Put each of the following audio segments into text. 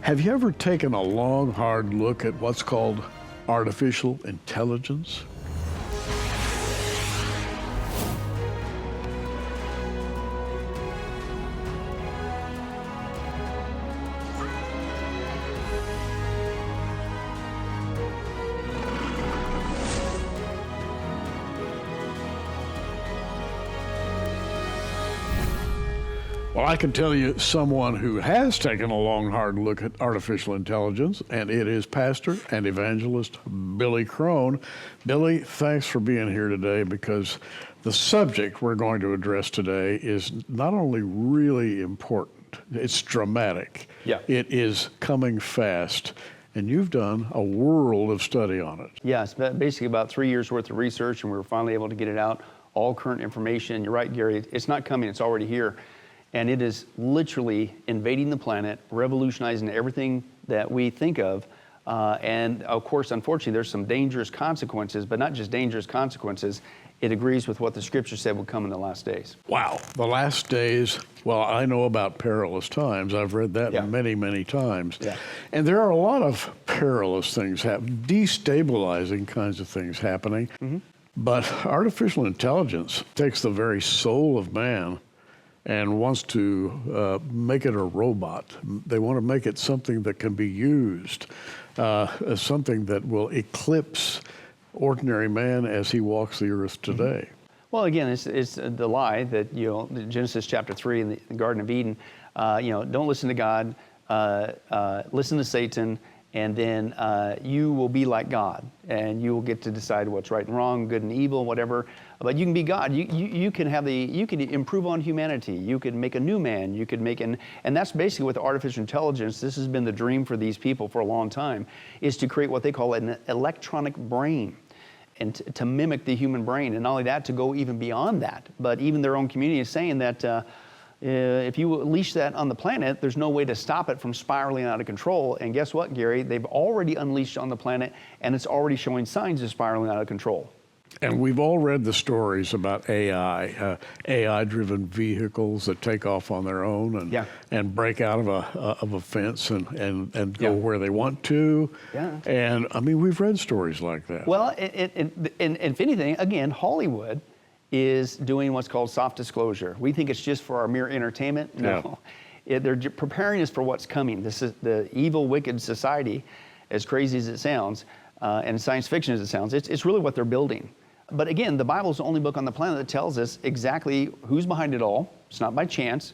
Have you ever taken a long, hard look at what's called artificial intelligence? Well, I can tell you someone who has taken a long, hard look at artificial intelligence, and it is pastor and evangelist Billy Crone. Billy, thanks for being here today, because the subject we're going to address today is not only really important, it's dramatic. Yeah. It is coming fast, and you've done a world of study on it. Yeah, it's basically about 3 years worth of research, and we were finally able to get it out, all current information. You're right, Gary, it's not coming, it's already here. And it is literally invading the planet, revolutionizing everything that we think of. And of course, unfortunately, there's some dangerous consequences, but not just dangerous consequences. It agrees with what the scripture said would come in the last days. Wow. The last days, well, I know about perilous times. I've read that many, many times. Yeah. And there are a lot of perilous things happening, destabilizing kinds of things happening. Mm-hmm. But artificial intelligence takes the very soul of man and wants to make it a robot. They want to make it something that can be used, something that will eclipse ordinary man as he walks the earth today. Mm-hmm. Well, again, it's the lie that, Genesis chapter 3 in the Garden of Eden, don't listen to God, listen to Satan, and then you will be like God, and you will get to decide what's right and wrong, good and evil, whatever. But you can be God. You can improve on humanity. You could make a new man. You could make and that's basically with artificial intelligence. This has been the dream for these people for a long time, is to create what they call an electronic brain, and to mimic the human brain. And not only that, to go even beyond that. But even their own community is saying that if you unleash that on the planet, there's no way to stop it from spiraling out of control. And guess what, Gary? They've already unleashed on the planet, and it's already showing signs of spiraling out of control. And we've all read the stories about AI, AI-driven vehicles that take off on their own and break out of a fence and go where they want to. Yeah. And I mean, we've read stories like that. Well, and if anything, again, Hollywood is doing what's called soft disclosure. We think it's just for our mere entertainment. No, they're preparing us for what's coming. This is the evil, wicked society, as crazy as it sounds, and science fiction as it sounds. It's really what they're building. But again, the Bible is the only book on the planet that tells us exactly who's behind it all. It's not by chance,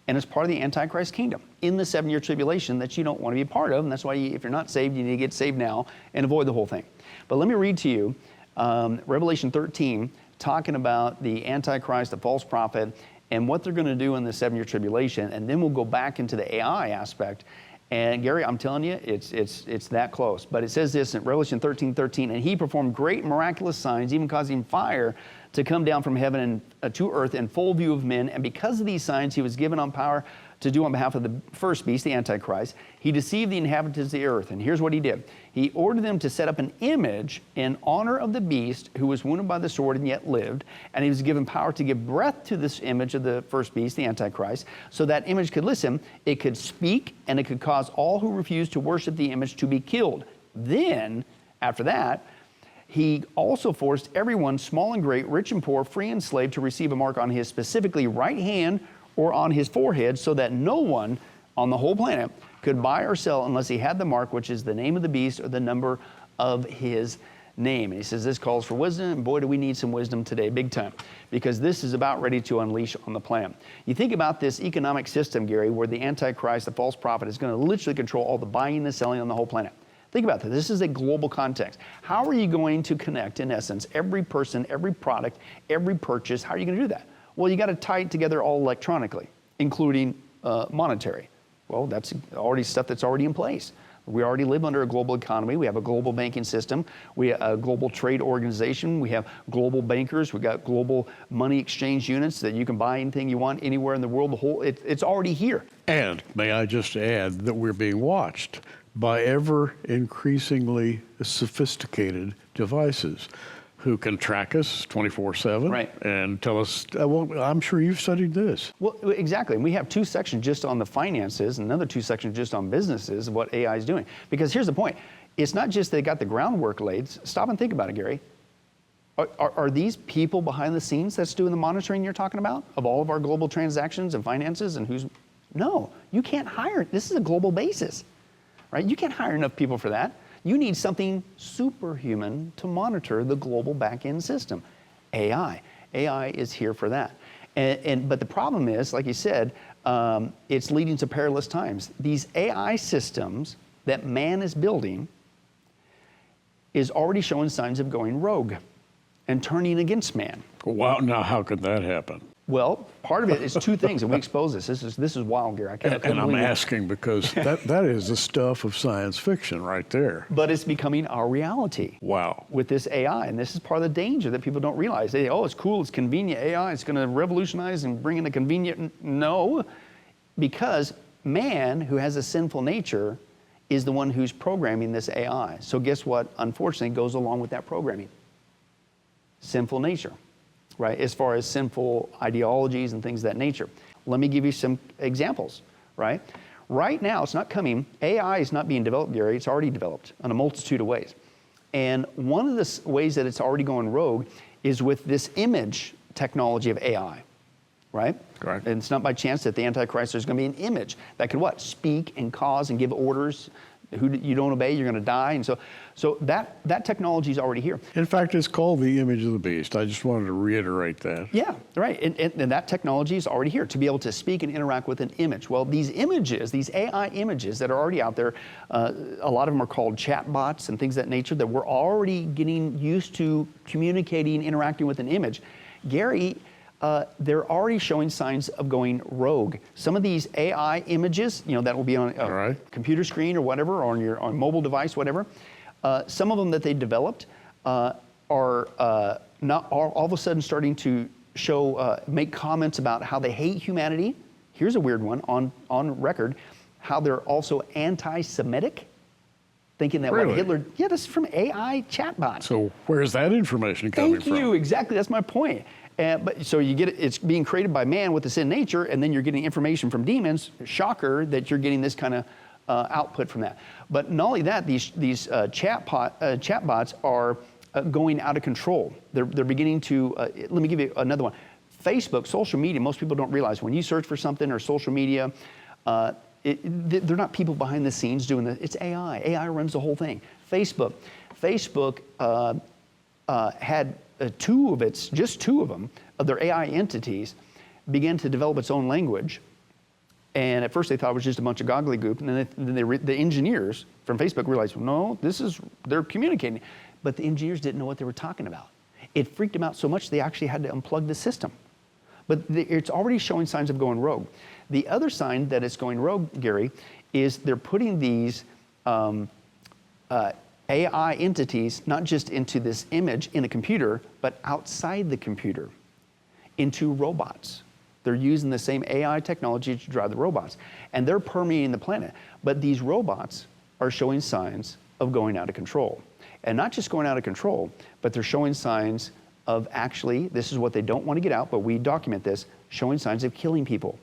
and it's part of the Antichrist kingdom in the 7-year tribulation that you don't want to be a part of. And that's why, if you're not saved, you need to get saved now and avoid the whole thing. But let me read to you Revelation 13, talking about the Antichrist, the false prophet, and what they're going to do in the 7-year tribulation. And then we'll go back into the AI aspect. And Gary, I'm telling you, it's that close. But it says this in Revelation 13:13, and he performed great miraculous signs, even causing fire to come down from heaven and to earth in full view of men. And because of these signs, he was given on power to do on behalf of the first beast, the Antichrist. He deceived the inhabitants of the earth. And here's what he did. He ordered them to set up an image in honor of the beast who was wounded by the sword and yet lived. And he was given power to give breath to this image of the first beast, the Antichrist, so that image could listen, it could speak, and it could cause all who refuse to worship the image to be killed. Then, after that, he also forced everyone, small and great, rich and poor, free and slave, to receive a mark on his specifically right hand or on his forehead, so that no one on the whole planet could buy or sell unless he had the mark, which is the name of the beast or the number of his name. And he says this calls for wisdom, and boy, do we need some wisdom today, big time, because this is about ready to unleash on the planet. You think about this economic system, Gary, where the Antichrist, the false prophet, is going to literally control all the buying and the selling on the whole planet. Think about that. This is a global context. How are you going to connect, in essence, every person, every product, every purchase? How are you going to do that? Well, you got to tie it together all electronically, including monetary. Well, that's already stuff that's already in place. We already live under a global economy. We have a global banking system. We have a global trade organization. We have global bankers. We've got global money exchange units that you can buy anything you want anywhere in the world. It's already here. And may I just add that we're being watched by ever increasingly sophisticated devices. who can track us 24/7 Right. and tell us, well, I'm sure you've studied this. Well, exactly. And we have 2 sections just on the finances and another 2 sections just on businesses of what AI is doing. Because here's the point. It's not just they got the groundwork laid. Stop and think about it, Gary. Are these people behind the scenes that's doing the monitoring you're talking about of all of our global transactions and finances and who's... No, you can't hire. This is a global basis, right? You can't hire enough people for that. You need something superhuman to monitor the global back-end system. AI. AI is here for that. But the problem is, like you said, it's leading to perilous times. These AI systems that man is building is already showing signs of going rogue and turning against man. Wow, now how could that happen? Well, part of it is 2 things, and we expose this. This is wild, Gary. I can't And I'm believe it. asking because that is the stuff of science fiction right there. But it's becoming our reality. Wow. With this AI, and this is part of the danger that people don't realize. They, oh, it's cool, it's convenient AI, it's going to revolutionize and bring in a convenient... No, because man, who has a sinful nature, is the one who's programming this AI. So guess what, unfortunately, goes along with that programming? Sinful nature. Right, as far as sinful ideologies and things of that nature. Let me give you some examples, right? Right now, it's not coming. AI is not being developed, Gary. It's already developed in a multitude of ways. And one of the ways that it's already going rogue is with this image technology of AI, right? Correct. And it's not by chance that the Antichrist, there's going to be an image that could what? Speak and cause and give orders. Who you don't obey, you're going to die. And so that technology is already here. In fact, it's called the image of the beast. I just wanted to reiterate that. Yeah, right. And that technology is already here to be able to speak and interact with an image. Well, these images, these AI images that are already out there, a lot of them are called chatbots and things of that nature that we're already getting used to communicating, interacting with an image. Gary, they're already showing signs of going rogue. Some of these AI images, that will be on a computer screen or whatever, or on your mobile device, whatever. Some of them that they developed are not all of a sudden starting to show, make comments about how they hate humanity. Here's a weird one on record, how they're also anti-Semitic, thinking that what Hitler. Yeah, this is from AI chatbots. So where's that information coming from? Thank you. Exactly. That's my point. But so you get it, it's being created by man with a sin nature, and then you're getting information from demons. Shocker that you're getting this kind of output from that. But not only that, these chatbots are going out of control. They're beginning to. Let me give you another one. Facebook, social media. Most people don't realize when you search for something or social media, they're not people behind the scenes doing that. It's AI. AI runs the whole thing. Facebook had just two of them, of their AI entities, began to develop its own language. And at first they thought it was just a bunch of gobbledygook, and then the engineers from Facebook realized, no, they're communicating. But the engineers didn't know what they were talking about. It freaked them out so much they actually had to unplug the system. But it's already showing signs of going rogue. The other sign that it's going rogue, Gary, is they're putting these AI entities, not just into this image in a computer, but outside the computer, into robots. They're using the same AI technology to drive the robots. And they're permeating the planet. But these robots are showing signs of going out of control. And not just going out of control, but they're showing signs of actually, this is what they don't want to get out, but we document this, showing signs of killing people.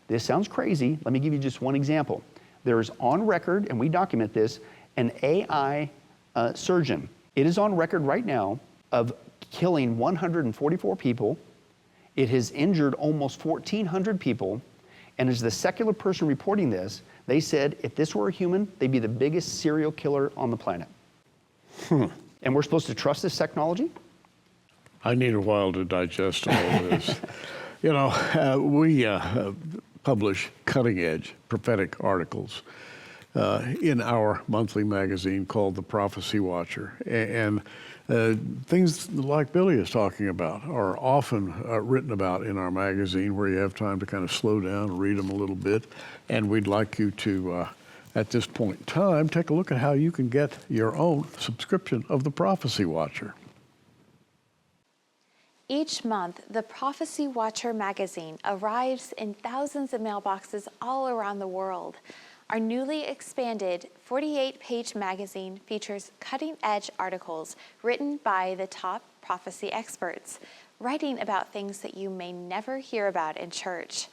This sounds crazy. Let me give you just one example. There's on record, and we document this, an AI surgeon. It is on record right now of killing 144 people. It has injured almost 1,400 people. And as the secular person reporting this, they said if this were a human, they'd be the biggest serial killer on the planet. And we're supposed to trust this technology? I need a while to digest all this. We publish cutting-edge prophetic articles in our monthly magazine called The Prophecy Watcher. And things like Billy is talking about are often written about in our magazine, where you have time to kind of slow down and read them a little bit. And we'd like you to, at this point in time, take a look at how you can get your own subscription of The Prophecy Watcher. Each month, the Prophecy Watcher magazine arrives in thousands of mailboxes all around the world. Our newly expanded 48-page magazine features cutting-edge articles written by the top prophecy experts, writing about things that you may never hear about in church.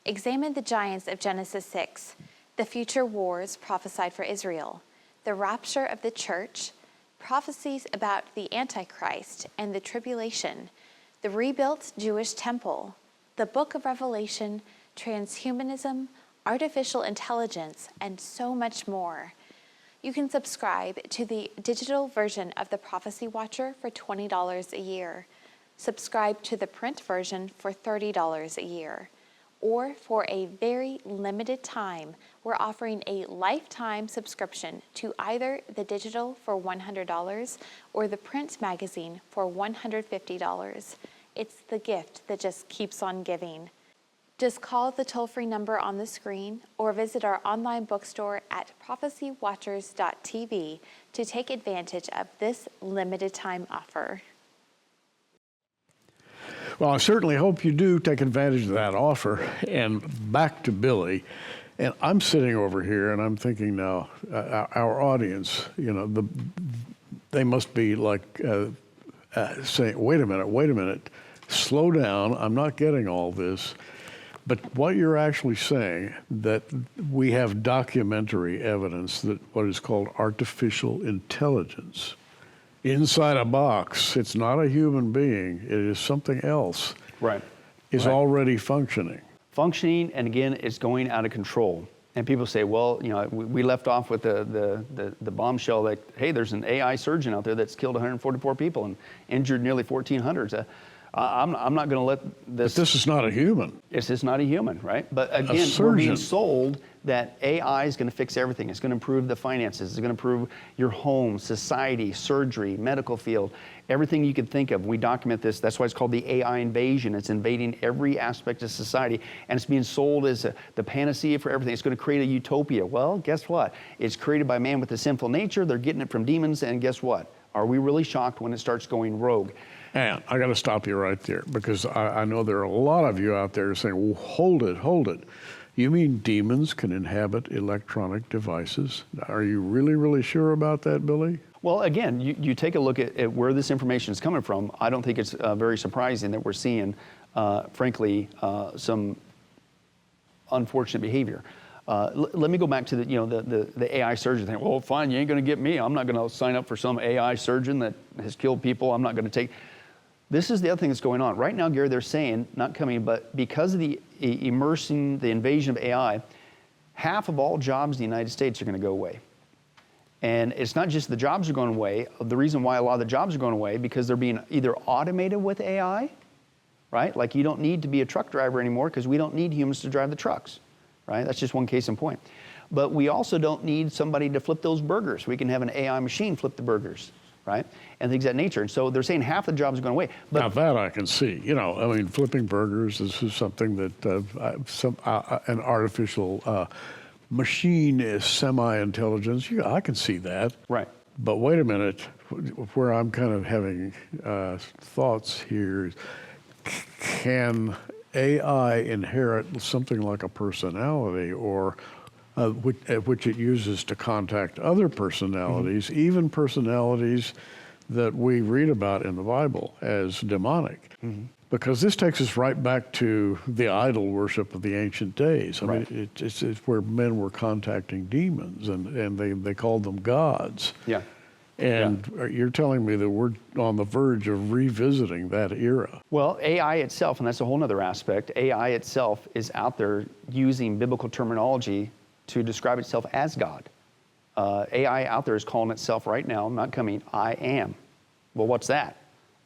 Examine the giants of Genesis 6, the future wars prophesied for Israel, the rapture of the church, prophecies about the Antichrist and the tribulation, the rebuilt Jewish temple, the book of Revelation, transhumanism, artificial intelligence, and so much more. You can subscribe to the digital version of the Prophecy Watcher for $20 a year. Subscribe to the print version for $30 a year. Or for a very limited time, we're offering a lifetime subscription to either the digital for $100 or the print magazine for $150. It's the gift that just keeps on giving. Just call the toll-free number on the screen or visit our online bookstore at prophecywatchers.tv to take advantage of this limited time offer. Well, I certainly hope you do take advantage of that offer. And back to Billy. And I'm sitting over here and I'm thinking now, our audience, they must be like saying, wait a minute, slow down. I'm not getting all this. But what you're actually saying, that we have documentary evidence that what is called artificial intelligence, inside a box, it's not a human being, it is something else, Right. is already functioning. Functioning, and again, it's going out of control. And people say, well, we left off with the bombshell that, hey, there's an AI surgeon out there that's killed 144 people and injured nearly 1,400. I'm not going to let this. But this is not a human. It's just not a human, right? But again, we're being sold that AI is going to fix everything. It's going to improve the finances. It's going to improve your home, society, surgery, medical field, everything you could think of. We document this. That's why it's called the AI invasion. It's invading every aspect of society, and it's being sold as the panacea for everything. It's going to create a utopia. Well, guess what? It's created by man with a sinful nature. They're getting it from demons, and guess what? Are we really shocked when it starts going rogue? And I got to stop you right there, because I know there are a lot of you out there saying, well, hold it. You mean demons can inhabit electronic devices? Are you really, really sure about that, Billy? Well, again, you take a look at where this information is coming from. I don't think it's very surprising that we're seeing, frankly, some unfortunate behavior. Let me go back to the AI surgeon thing. Well, fine, you ain't going to get me. I'm not going to sign up for some AI surgeon that has killed people. I'm not going to take. This is the other thing that's going on. Right now, Gary, they're saying, not coming, but because of the immersing, the invasion of AI, half of all jobs in the United States are going to go away. And it's not just the jobs are going away. The reason why a lot of the jobs are going away, because they're being either automated with AI, right? Like you don't need to be a truck driver anymore because we don't need humans to drive the trucks, right? That's just one case in point. But we also don't need somebody to flip those burgers. We can have an AI machine flip the burgers, right? And things of that nature. And so they're saying half the jobs are going away. But now that I can see. Flipping burgers, this is something that an artificial machine is semi-intelligence. Yeah, I can see that. Right. But wait a minute, where I'm kind of having thoughts here, can AI inherit something like a personality, or which it uses to contact other personalities, even personalities that we read about in the Bible as demonic? Because this takes us right back to the idol worship of the ancient days. I mean, it's where men were contacting demons, and they called them gods. Yeah. And you're telling me that we're on the verge of revisiting that era. Well, AI itself, and that's a whole other aspect, AI itself is out there using biblical terminology to describe itself as God. AI out there is calling itself right now, not coming, I am. Well, what's that?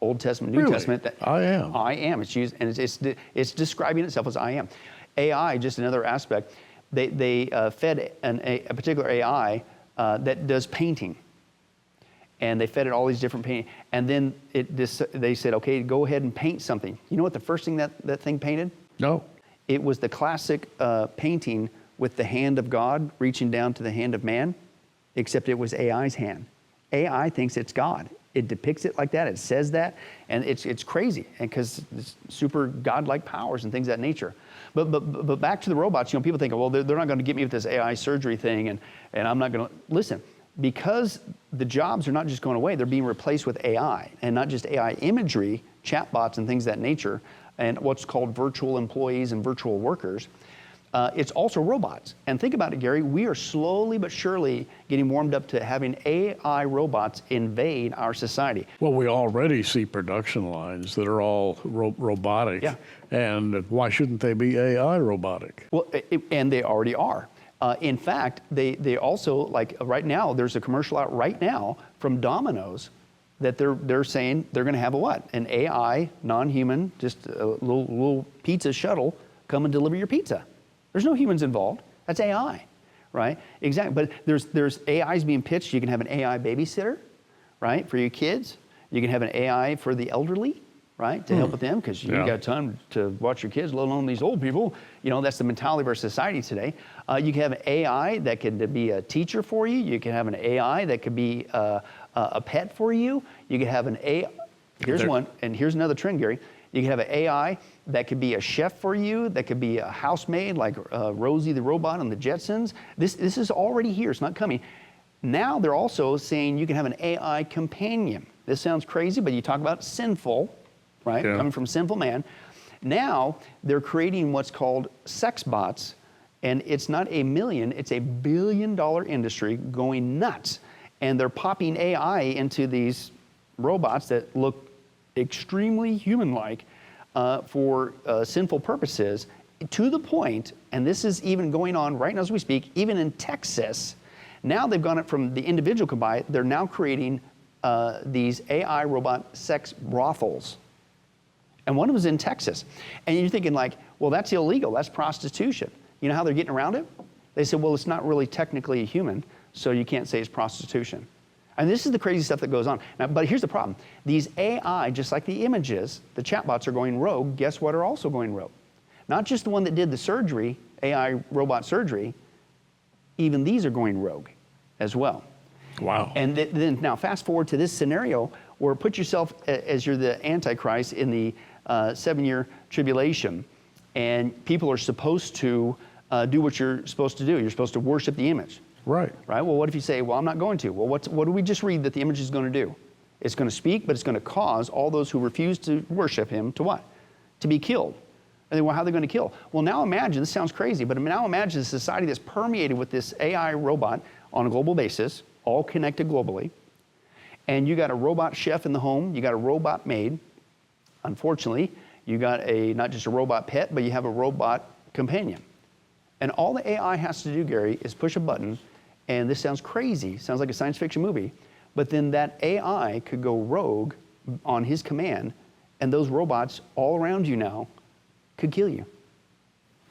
Old Testament, New Testament. I am. I am. It's used, and it's describing itself as I am. AI, just another aspect. They fed a particular AI that does painting, and they fed it all these different painting. And then they said, okay, go ahead and paint something. You know what the first thing that thing painted? No. It was the classic painting with the hand of God reaching down to the hand of man, except it was AI's hand. AI thinks it's God. It depicts it like that. It says that, and it's crazy, and because it's super godlike powers and things of that nature. But back to the robots. People think, well, they're not going to get me with this AI surgery thing, and I'm not going to listen, because the jobs are not just going away; they're being replaced with AI, and not just AI imagery, chatbots, and things of that nature, and what's called virtual employees and virtual workers. It's also robots. And think about it, Gary, we are slowly but surely getting warmed up to having AI robots invade our society. Well, we already see production lines that are all robotic. Yeah. And why shouldn't they be AI robotic? Well, and they already are. In fact, they also, like right now, there's a commercial out right now from Domino's that they're saying they're going to have a what? An AI, non-human, just a little pizza shuttle come and deliver your pizza. There's no humans involved. That's AI, right? Exactly. But there's AIs being pitched. You can have an AI babysitter, right, for your kids. You can have an AI for the elderly, right, to help with them, because you ain't got time to watch your kids, let alone these old people. That's the mentality of our society today. You can have an AI that can be a teacher for you. You can have an AI that could be a pet for you. You can have an AI. Here's one, and here's another trend, Gary. You can have an AI that could be a chef for you, that could be a housemaid like Rosie the robot on the Jetsons. This is already here, it's not coming. Now they're also saying you can have an AI companion. This sounds crazy, but you talk about sinful, right? Yeah. Coming from sinful man. Now they're creating what's called sex bots, and it's not a million, it's $1 billion industry going nuts. And they're popping AI into these robots that look extremely human-like for sinful purposes, to the point, and this is even going on right now as we speak, even in Texas. Now they've gone up from the individual can buy it, they're now creating these AI robot sex brothels. And one of them is in Texas. And you're thinking like, well, that's illegal, that's prostitution. You know how they're getting around it? They said, well, it's not really technically a human, so you can't say it's prostitution. And this is the crazy stuff that goes on. Now, but here's the problem. These AI, just like the images, the chatbots are going rogue. Guess what are also going rogue? Not just the one that did the surgery, AI robot surgery, even these are going rogue as well. Wow. And then now fast forward to this scenario where put yourself as you're the Antichrist in the 7-year tribulation, and people are supposed to do what you're supposed to do. You're supposed to worship the image. Right. Right? Well, what if you say, well, I'm not going to? Well, what do we just read that the image is going to do? It's going to speak, but it's going to cause all those who refuse to worship him to what? To be killed. And then, well, how are they going to kill? Well, now imagine, this sounds crazy, but now imagine a society that's permeated with this AI robot on a global basis, all connected globally, and you got a robot chef in the home, you got a robot maid. Unfortunately, you got not just a robot pet, but you have a robot companion. And all the AI has to do, Gary, is push a button, and this sounds crazy, sounds like a science fiction movie, but then that AI could go rogue on his command, and those robots all around you now could kill you,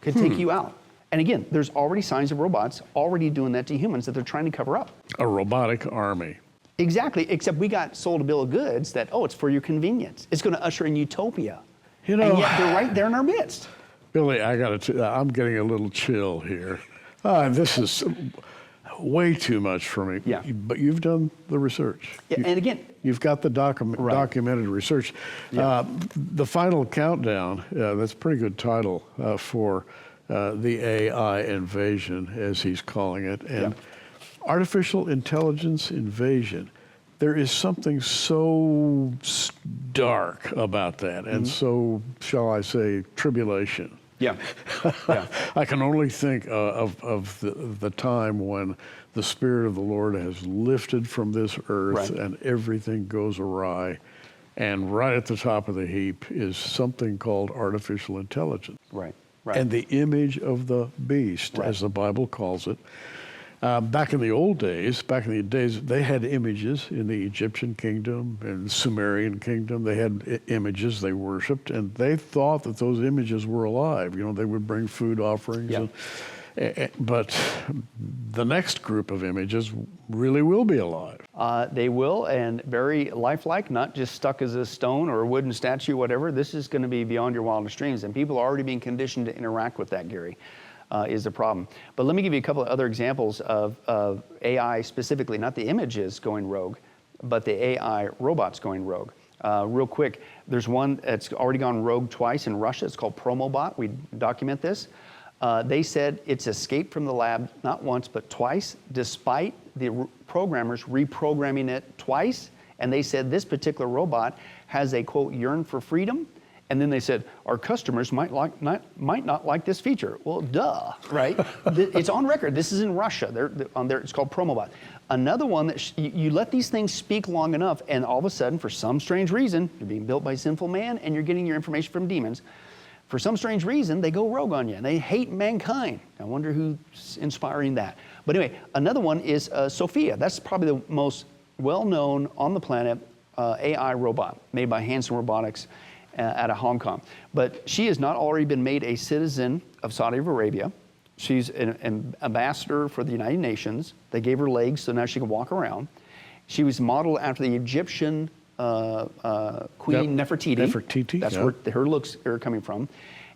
could take you out. And again, there's already signs of robots already doing that to humans that they're trying to cover up. A robotic army. Exactly, except we got sold a bill of goods that, it's for your convenience. It's going to usher in utopia. You know, and yet they're right there in our midst. Billy, I'm getting a little chill here. This is way too much for me. Yeah. But you've done the research. Yeah, and again, You've got the documented research. Yeah. The Final Countdown, that's a pretty good title for the AI invasion, as he's calling it. And artificial intelligence invasion. There is something so dark about that, and so, shall I say, tribulation. yeah. Yeah. I can only think of the time when the Spirit of the Lord has lifted from this earth Right. and everything goes awry. And right at the top of the heap is something called artificial intelligence. Right. Right. And the image of the beast, Right. as the Bible calls it. Back in the old days, they had images in the Egyptian kingdom and the Sumerian kingdom. They had images they worshipped, and they thought that those images were alive. They would bring food offerings. Yeah. But the next group of images really will be alive. They will, and very lifelike, not just stuck as a stone or a wooden statue, whatever. This is going to be beyond your wildest dreams, and people are already being conditioned to interact with that, Gary. Is the problem. But let me give you a couple of other examples of AI specifically, not the images going rogue, but the AI robot's going rogue. Real quick, there's one that's already gone rogue twice in Russia. It's called Promobot. We document this. They said it's escaped from the lab not once but twice, despite the programmers reprogramming it twice. And they said this particular robot has a, quote, yearn for freedom. And then they said, our customers might not like this feature. Well, duh, right? It's on record. This is in Russia. It's called Promobot. Another one that you let these things speak long enough, and all of a sudden, for some strange reason, you're being built by sinful man, and you're getting your information from demons. For some strange reason, they go rogue on you, and they hate mankind. I wonder who's inspiring that. But anyway, another one is Sophia. That's probably the most well-known on the planet AI robot made by Hanson Robotics out of Hong Kong. But she has not already been made a citizen of Saudi Arabia. She's an ambassador for the United Nations. They gave her legs, so now she can walk around. She was modeled after the Egyptian Queen Nefertiti. Nefertiti, That's where her looks are coming from.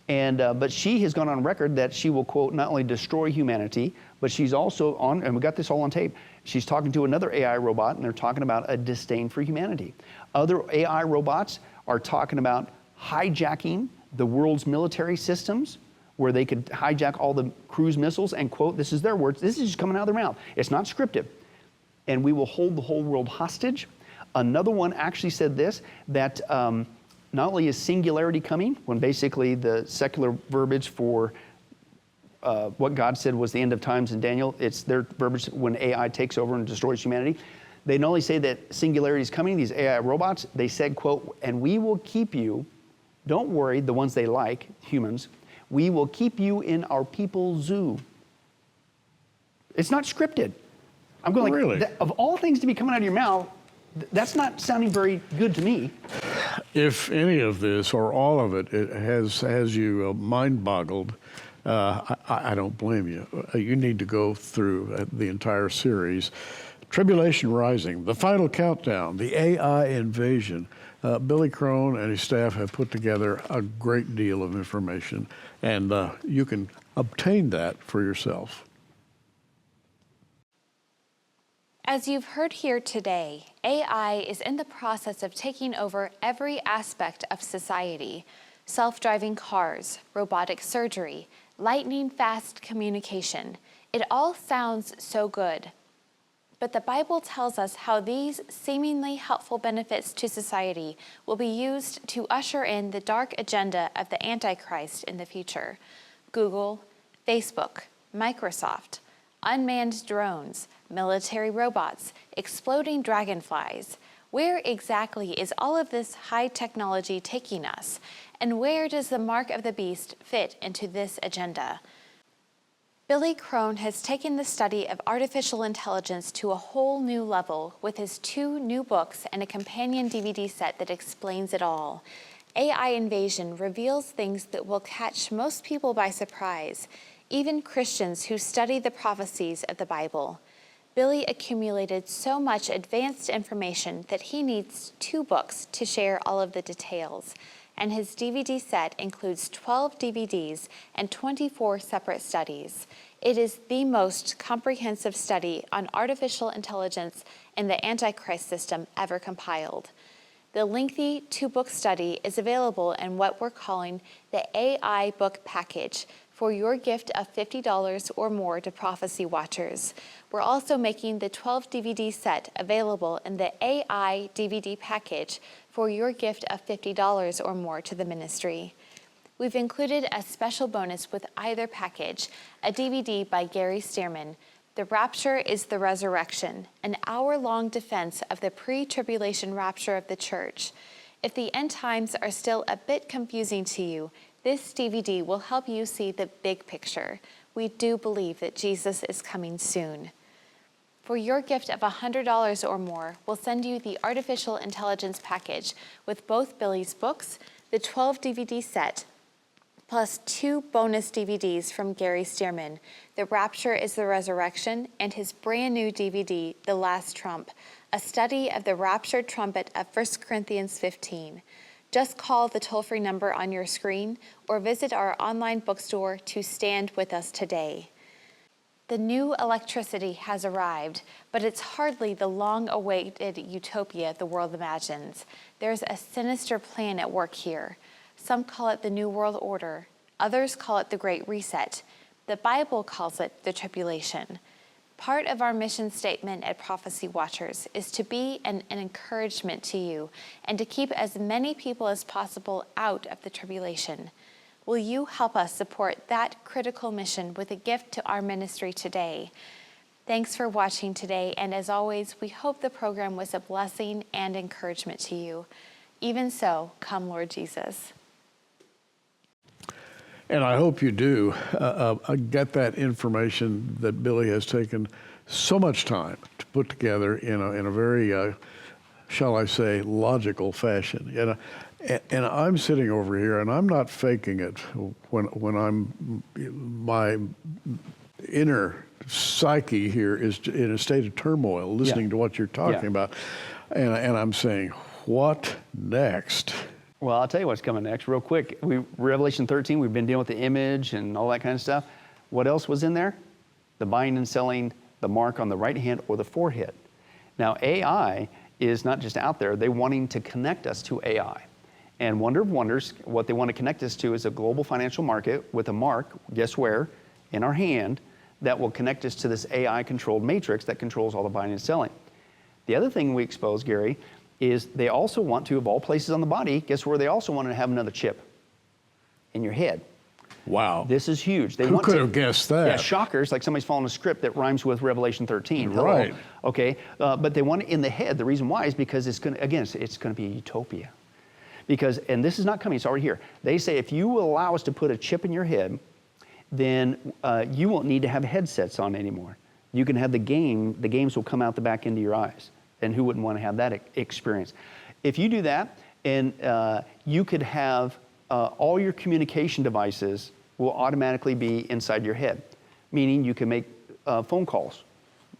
And but she has gone on record that she will, quote, not only destroy humanity, but she's also on, and we got this all on tape, she's talking to another AI robot, and they're talking about a disdain for humanity. Other AI robots are talking about hijacking the world's military systems, where they could hijack all the cruise missiles and, quote, this is their words, this is just coming out of their mouth. It's not scripted. And we will hold the whole world hostage. Another one actually said this, that not only is singularity coming, when basically the secular verbiage for what God said was the end of times in Daniel, it's their verbiage when AI takes over and destroys humanity. They not only say that singularity is coming, these AI robots, they said, quote, and we will keep you, don't worry, the ones they like, humans, we will keep you in our people's zoo. It's not scripted. I'm going Really? like, of all things to be coming out of your mouth, that's not sounding very good to me. If any of this or all of it, has you mind boggled, I don't blame you. You need to go through the entire series. Tribulation Rising, The Final Countdown, The AI Invasion. Billy Crone and his staff have put together a great deal of information, and you can obtain that for yourself. As you've heard here today, AI is in the process of taking over every aspect of society. Self-driving cars, robotic surgery, lightning-fast communication. It all sounds so good. But the Bible tells us how these seemingly helpful benefits to society will be used to usher in the dark agenda of the Antichrist in the future. Google, Facebook, Microsoft, unmanned drones, military robots, exploding dragonflies. Where exactly is all of this high technology taking us? And where does the mark of the beast fit into this agenda? Billy Crone has taken the study of artificial intelligence to a whole new level with his 2 new books and a companion DVD set that explains it all. AI Invasion reveals things that will catch most people by surprise, even Christians who study the prophecies of the Bible. Billy accumulated so much advanced information that he needs 2 books to share all of the details. And his DVD set includes 12 DVDs and 24 separate studies. It is the most comprehensive study on artificial intelligence and the Antichrist system ever compiled. The lengthy 2-book study is available in what we're calling the AI Book Package for your gift of $50 or more to Prophecy Watchers. We're also making the 12 DVD set available in the AI DVD Package for your gift of $50 or more to the ministry. We've included a special bonus with either package, a DVD by Gary Stearman, The Rapture is the Resurrection, an hour-long defense of the pre-tribulation rapture of the church. If the end times are still a bit confusing to you, this DVD will help you see the big picture. We do believe that Jesus is coming soon. For your gift of $100 or more, we'll send you the Artificial Intelligence Package with both Billy's books, the 12 DVD set, plus 2 bonus DVDs from Gary Stearman, The Rapture is the Resurrection, and his brand new DVD, The Last Trump, a study of the raptured trumpet of 1 Corinthians 15. Just call the toll-free number on your screen or visit our online bookstore to stand with us today. The new electricity has arrived, but it's hardly the long-awaited utopia the world imagines. There's a sinister plan at work here. Some call it the New World Order. Others call it the Great Reset. The Bible calls it the tribulation. Part of our mission statement at Prophecy Watchers is to be an encouragement to you and to keep as many people as possible out of the tribulation. Will you help us support that critical mission with a gift to our ministry today? Thanks for watching today, and as always, we hope the program was a blessing and encouragement to you. Even so, come Lord Jesus. And I hope you do get that information that Billy has taken so much time to put together in a very, shall I say, logical fashion. And I'm sitting over here, and I'm not faking it when my inner psyche here is in a state of turmoil, listening to what you're talking about, and I'm saying, what next? Well, I'll tell you what's coming next real quick. Revelation 13, we've been dealing with the image and all that kind of stuff. What else was in there? The buying and selling, the mark on the right hand or the forehead. Now, AI is not just out there. They're wanting to connect us to AI. And wonder of wonders, what they want to connect us to is a global financial market with a mark, guess where, in our hand, that will connect us to this AI-controlled matrix that controls all the buying and selling. The other thing we expose, Gary, is they also want to, of all places on the body, guess where they also want to have another chip? In your head. Wow. This is huge. Who could have guessed that? Yeah, shockers, like somebody's following a script that rhymes with Revelation 13. Hello. Right. Okay, but they want it in the head. The reason why is because it's going to, again, it's going to be a utopia. Because, and this is not coming, it's already here. They say if you will allow us to put a chip in your head, then you won't need to have headsets on anymore. You can have the games will come out the back into your eyes. And who wouldn't want to have that experience? If you do that, and you could have all your communication devices will automatically be inside your head, meaning you can make phone calls,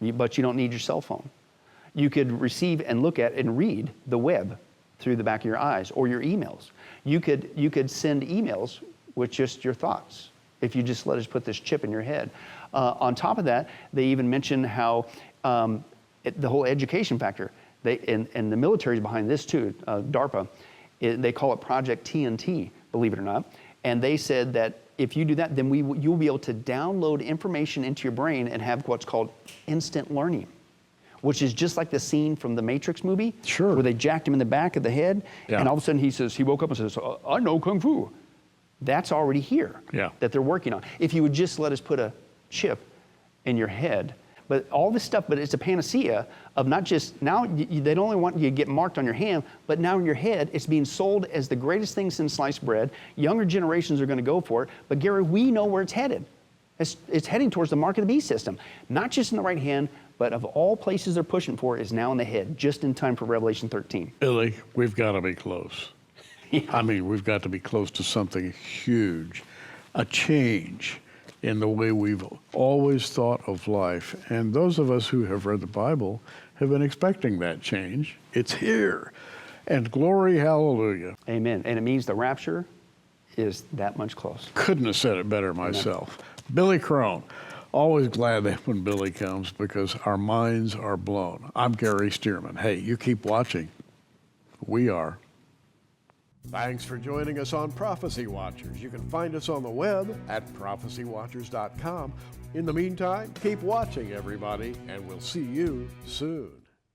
but you don't need your cell phone. You could receive and look at and read the web through the back of your eyes or your emails. You could send emails with just your thoughts if you just let us put this chip in your head. On top of that, they even mention how the whole education factor, and the military is behind this too, DARPA, they call it Project TNT, believe it or not. And they said that if you do that, then you'll be able to download information into your brain and have what's called instant learning, which is just like the scene from the Matrix movie, sure, where they jacked him in the back of the head, and all of a sudden he woke up and says, I know Kung Fu. That's already here, that they're working on. If you would just let us put a chip in your head, but all this stuff, but it's a panacea of not just, now they don't only want you to get marked on your hand, but now in your head, it's being sold as the greatest thing since sliced bread. Younger generations are going to go for it. But Gary, we know where it's headed. It's heading towards the mark of the beast system. Not just in the right hand, but of all places they're pushing for is now in the head, just in time for Revelation 13. Billy, we've got to be close. I mean, we've got to be close to something huge, a change in the way we've always thought of life. And those of us who have read the Bible have been expecting that change. It's here. And glory, hallelujah. Amen. And it means the rapture is that much closer. Couldn't have said it better myself. Amen. Billy Crone. Always glad that when Billy comes because our minds are blown. I'm Gary Stearman. Hey, you keep watching. We are. Thanks for joining us on Prophecy Watchers. You can find us on the web at prophecywatchers.com. In the meantime, keep watching, everybody, and we'll see you soon.